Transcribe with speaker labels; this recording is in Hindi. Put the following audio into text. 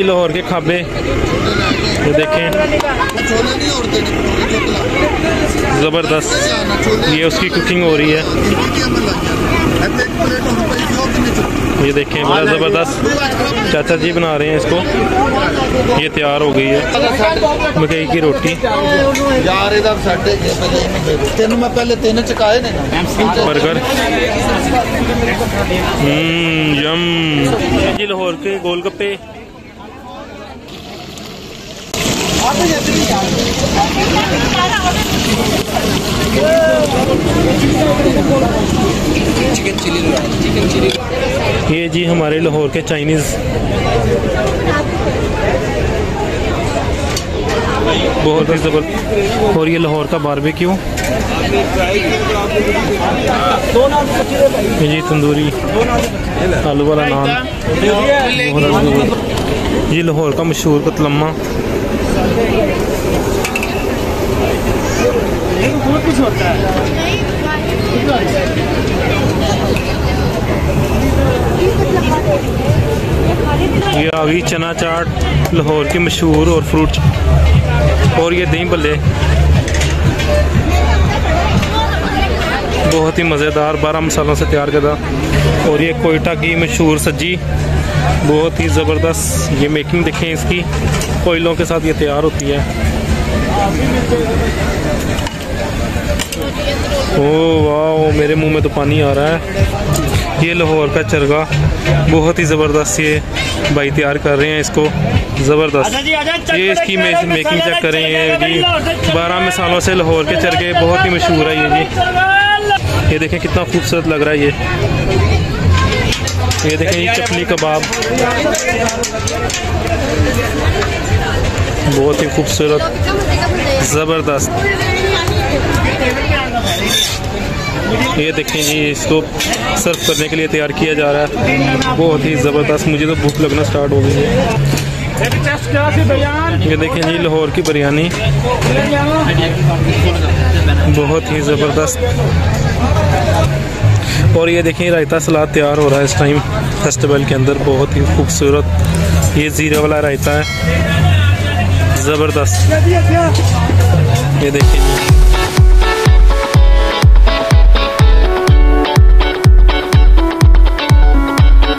Speaker 1: जी लाहौर के खाबे, ये देखें ज़बरदस्त, ये उसकी कुकिंग हो रही है। ये देखें बड़ा ज़बरदस्त चाचा जी बना रहे हैं इसको। ये तैयार हो गई है मकई की रोटी। बर्गर, यम जी लाहौर के गोलगप्पे। ये जी हमारे लाहौर के चाइनीज़, बहुत ही ज़बरदस्त। और ये लाहौर का बारबेक्यू, ये जी तंदूरी आलू वाला नान, ये लाहौर का मशहूर कतलम्मा। कुछ होता है। ये आ गई चना चाट, लाहौर की मशहूर, और फ्रूट, और ये दही भल्ले बहुत ही मज़ेदार 12 मसालों से तैयार करदा। और ये कोयटा की मशहूर सज्जी, बहुत ही ज़बरदस्त। ये मेकिंग देखें इसकी, कोयलों के साथ ये तैयार होती है। ओह वाह, मेरे मुंह में तो पानी आ रहा है। ये लाहौर का चरगा, बहुत ही ज़बरदस्त ये भाई तैयार कर रहे हैं इसको, ज़बरदस्त। ये इसकी मेकिंग चेक करें, ये जी 12 मसालों से लाहौर के चरगे बहुत ही मशहूर है ये जी। ये देखें कितना खूबसूरत लग रहा है ये देखें ये चपली कबाब, बहुत ही खूबसूरत, ज़बरदस्त। ये देखें जी इसको सर्व करने के लिए तैयार किया जा रहा है, बहुत ही ज़बरदस्त। मुझे तो भूख लगना स्टार्ट हो गई है। ये देखें जी लाहौर की बिरयानी, बहुत ही ज़बरदस्त। और ये देखें रायता सलाद तैयार हो रहा है इस टाइम फेस्टिवल के अंदर, बहुत ही खूबसूरत। ये ज़ीरे वाला रायता है, ज़बरदस्त। ये देखिए